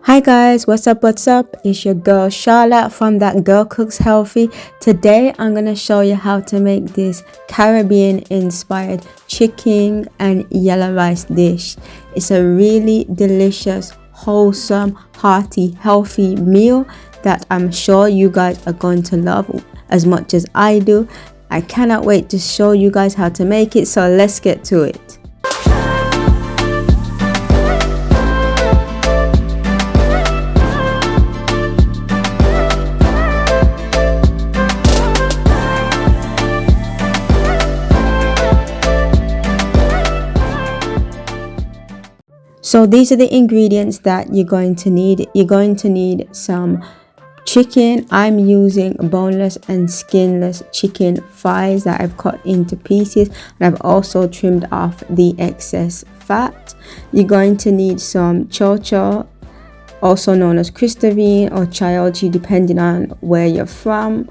Hi guys, what's up? It's your girl Charla from that Girl Cooks Healthy. Today I'm gonna show you how to make this Caribbean inspired chicken and yellow rice dish. It's a really delicious, wholesome, hearty, healthy meal that I'm sure you guys are going to love as much as I do. I cannot wait to show you guys how to make it, so let's get to it. So these are the ingredients that you're going to need. You're going to need some chicken. I'm using boneless and skinless chicken thighs that I've cut into pieces, and I've also trimmed off the excess fat. You're going to need some 𝐘𝐞𝐝, also known as 𝐘𝐨𝐿 or 𝐘𝐈𝐧𝐠𝐿 depending on where you're from.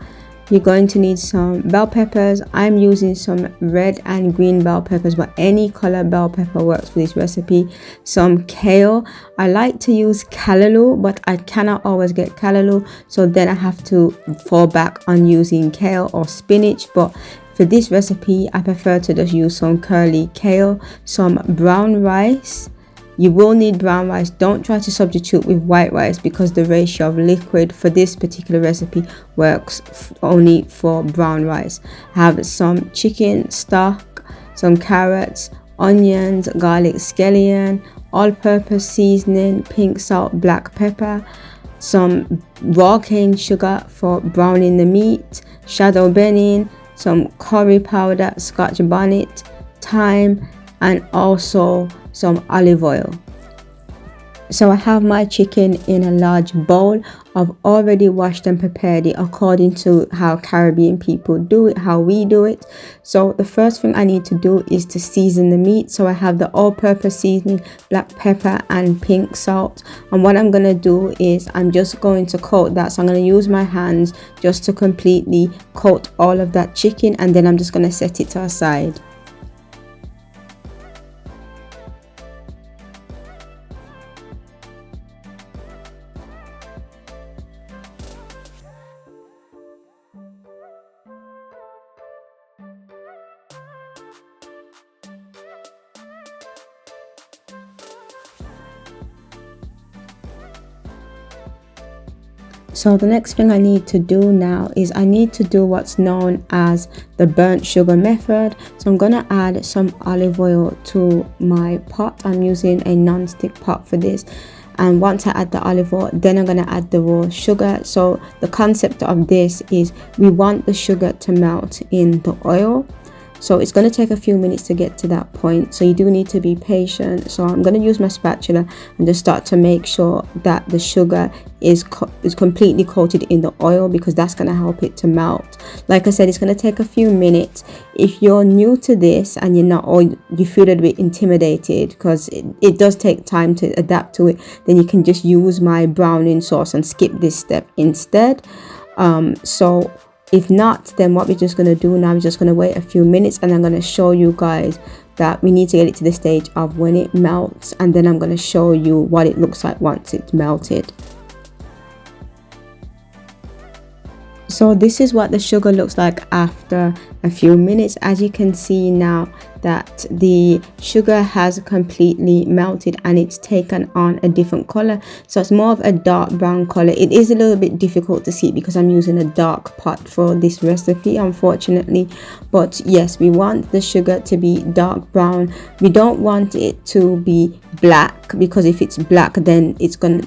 You're going to need some bell peppers. I'm using some red and green bell peppers, but any color bell pepper works for this recipe. Some kale. I like to use callaloo, but I cannot always get callaloo, so then I have to fall back on using kale or spinach. But for this recipe, I prefer to just use some curly kale, some brown rice. You will need brown rice. Don't try to substitute with white rice because the ratio of liquid for this particular recipe works only for brown rice. I have some chicken stock, some carrots, onions, garlic scallion, all-purpose seasoning, pink salt, black pepper, some raw cane sugar for browning the meat, shadow benning, some curry powder, Scotch bonnet, thyme, and also some olive oil. So I have my chicken in a large bowl. I've already washed and prepared it according to how Caribbean people do it, how we do it. So the first thing I need to do is to season the meat. So I have the all-purpose seasoning, black pepper and pink salt. And what I'm going to do is I'm just going to coat that. So I'm going to use my hands just to completely coat all of that chicken, and then I'm just going to set it to the side. So the next thing I need to do now is I need to do what's known as the burnt sugar method. So I'm going to add some olive oil to my pot. I'm using a non-stick pot for this. And once I add the olive oil, then I'm going to add the raw sugar. So the concept of this is we want the sugar to melt in the oil. So it's going to take a few minutes to get to that point, so you do need to be patient. So I'm going to use my spatula and just start to make sure that the sugar is completely coated in the oil, because that's going to help it to melt. Like I said, it's going to take a few minutes. If you're new to this and you're not, or you feel a bit intimidated because it does take time to adapt to it, then you can just use my browning sauce and skip this step instead. If not, then what we're just going to do now is just going to wait a few minutes, and I'm going to show you guys that we need to get it to the stage of when it melts, and then I'm going to show you what it looks like once it's melted. So this is what the sugar looks like after a few minutes. As you can see now that the sugar has completely melted and it's taken on a different color, so it's more of a dark brown color. It is a little bit difficult to see because I'm using a dark pot for this recipe, unfortunately, but yes, we want the sugar to be dark brown. We don't want it to be black, because if it's black, then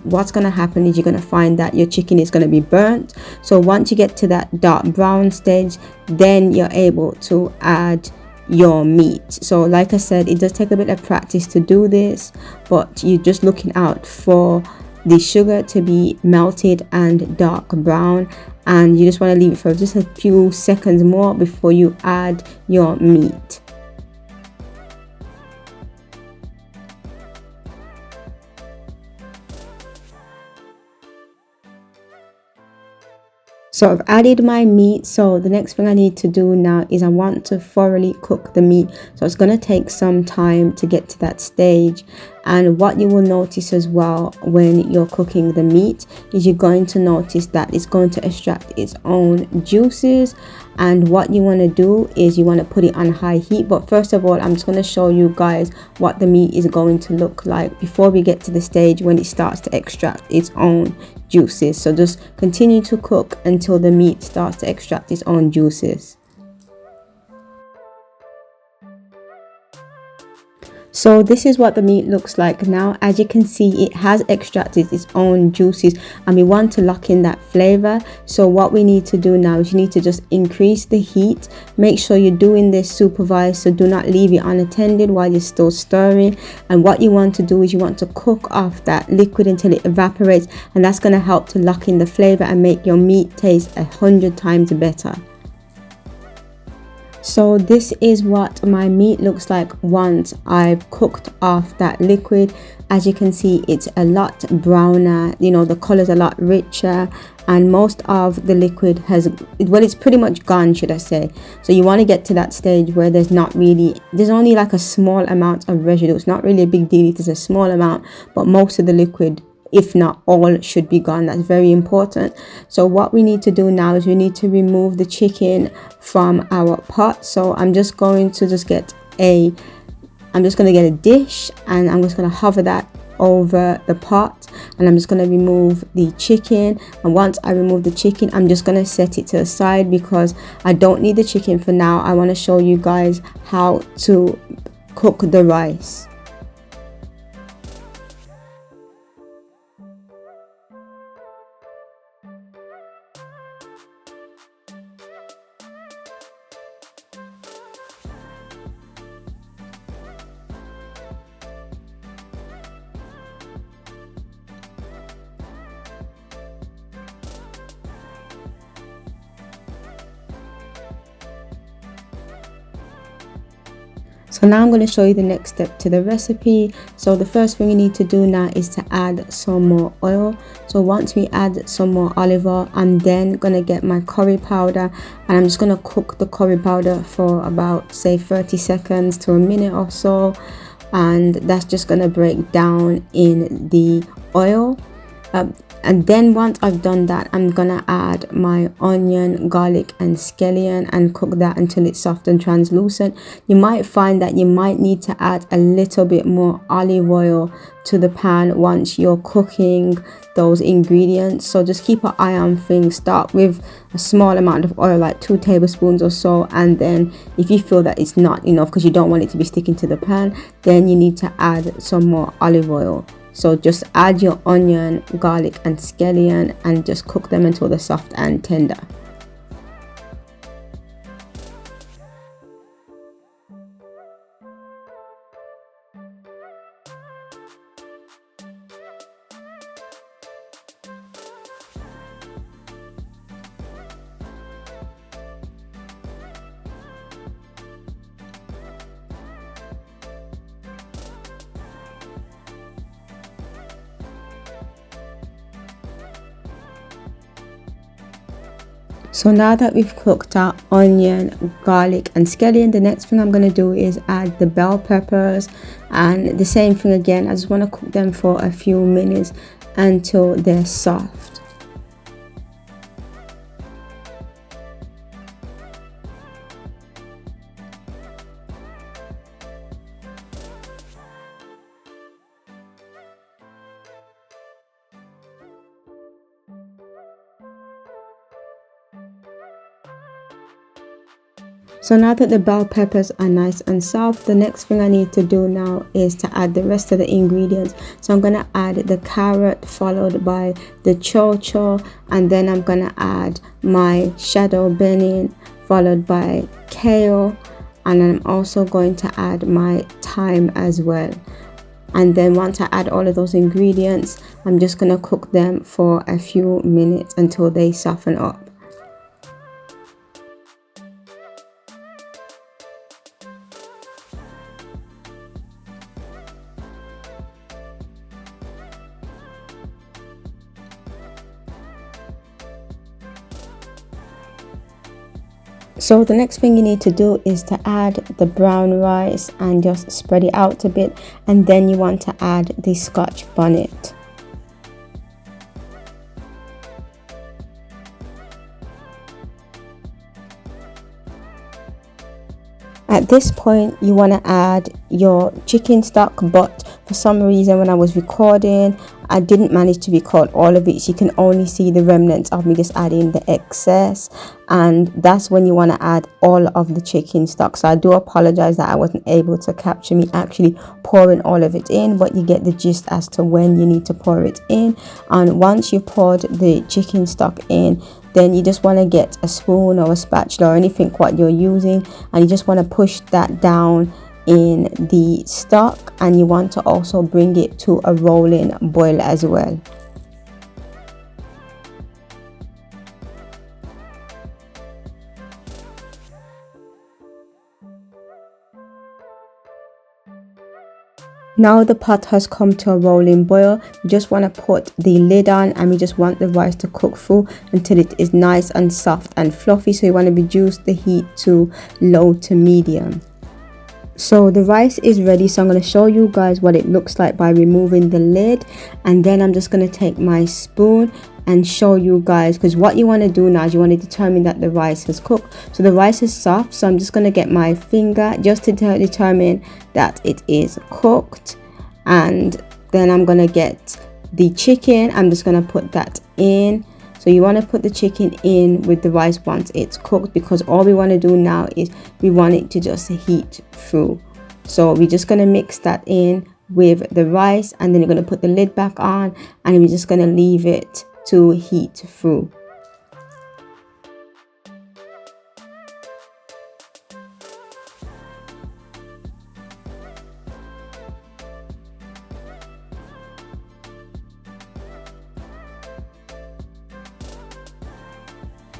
what's gonna happen is you're gonna find that your chicken is gonna be burnt. So once you get to that dark brown stage, then you're able to add your meat. So like I said, it does take a bit of practice to do this, but you're just looking out for the sugar to be melted and dark brown, and you just want to leave it for just a few seconds more before you add your meat. So I've added my meat. So the next thing I need to do now is I want to thoroughly cook the meat. So it's going to take some time to get to that stage. And what you will notice as well when you're cooking the meat is you're going to notice that it's going to extract its own juices. And what you want to do is you want to put it on high heat. But first of all, I'm just going to show you guys what the meat is going to look like before we get to the stage when it starts to extract its own juices. So just continue to cook until the meat starts to extract its own juices. So this is what the meat looks like now. As you can see, it has extracted its own juices and we want to lock in that flavor. So what we need to do now is you need to just increase the heat. Make sure you're doing this supervised, so do not leave it unattended while you're still stirring. And what you want to do is you want to cook off that liquid until it evaporates, and that's going to help to lock in the flavor and make your meat taste 100 times better. So this is what my meat looks like once I've cooked off that liquid. As you can see, it's a lot browner, you know, the color's a lot richer, and most of the liquid has, well, it's pretty much gone, should I say. So you want to get to that stage where there's only like a small amount of residue. It's not really a big deal, it is a small amount, but most of the liquid, if not all, should be gone. That's very important. So what we need to do now is we need to remove the chicken from our pot. So I'm just going to get a dish, and I'm just going to hover that over the pot, and I'm just going to remove the chicken. And once I remove the chicken, I'm just going to set it to the side because I don't need the chicken for now. I want to show you guys how to cook the rice. So now I'm going to show you the next step to the recipe. So the first thing you need to do now is to add some more oil. So once we add some more olive oil, I'm then going to get my curry powder, and I'm just going to cook the curry powder for about, say, 30 seconds to a minute or so, and that's just going to break down in the oil. And then once I've done that, I'm gonna add my onion, garlic and scallion and cook that until it's soft and translucent. You might find that you might need to add a little bit more olive oil to the pan once you're cooking those ingredients. So just keep an eye on things. Start with a small amount of oil, like 2 tablespoons or so, and then if you feel that it's not enough because you don't want it to be sticking to the pan, then you need to add some more olive oil. So just add your onion, garlic and scallion and just cook them until they're soft and tender. So now that we've cooked our onion, garlic and scallion, the next thing I'm going to do is add the bell peppers, and the same thing again. I just want to cook them for a few minutes until they're soft. So now that the bell peppers are nice and soft, the next thing I need to do now is to add the rest of the ingredients. So I'm going to add the carrot followed by the 𝐘𝐞𝐝, and then I'm going to add my shadow benin followed by kale, and I'm also going to add my thyme as well. And then once I add all of those ingredients, I'm just going to cook them for a few minutes until they soften up. So the next thing you need to do is to add the brown rice and just spread it out a bit, and then you want to add the Scotch bonnet. At this point you want to add your chicken stock, but for some reason when I was recording I didn't manage to record all of it, so you can only see the remnants of me just adding the excess, and that's when you want to add all of the chicken stock. So I do apologize that I wasn't able to capture me actually pouring all of it in, but you get the gist as to when you need to pour it in. And once you've poured the chicken stock in, then you just want to get a spoon or a spatula or anything what you're using, and you just want to push that down in the stock, and you want to also bring it to a rolling boil as well. Now the pot has come to a rolling boil. You just want to put the lid on, and we just want the rice to cook through until it is nice and soft and fluffy. So you want to reduce the heat to low to medium. So the rice is ready, so I'm going to show you guys what it looks like by removing the lid, and then I'm just going to take my spoon and show you guys, because what you want to do now is you want to determine that the rice has cooked. So the rice is soft, so I'm just going to get my finger just to determine that it is cooked, and then I'm going to get the chicken. I'm just going to put that in. So you want to put the chicken in with the rice once it's cooked, because all we want to do now is we want it to just heat through. So we're just going to mix that in with the rice, and then you're going to put the lid back on, and we're just going to leave it to heat through.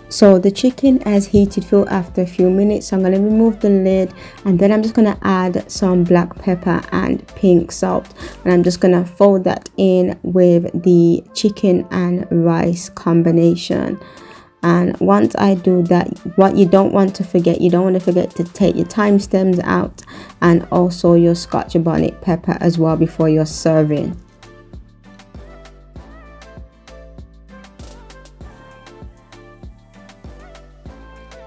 So the chicken has heated through after a few minutes, so I'm going to remove the lid, and then I'm just going to add some black pepper and pink salt, and I'm just going to fold that in with the chicken and rice combination. And once I do that, what you don't want to forget, you don't want to forget to take your thyme stems out and also your Scotch bonnet pepper as well before you're serving.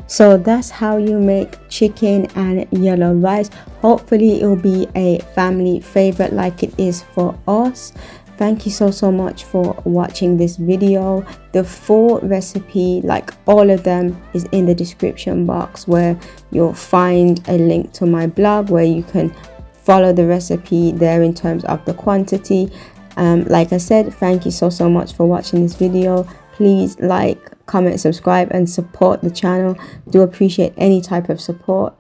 So that's how you make chicken and yellow rice. Hopefully it will be a family favorite like it is for us. Thank you so much for watching this video. The full recipe, like all of them, is in the description box, where you'll find a link to my blog where you can follow the recipe there in terms of the quantity. Like I said, thank you so much for watching this video. Please like, comment, subscribe, and support the channel. Do appreciate any type of support.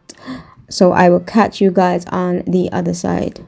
So I will catch you guys on the other side.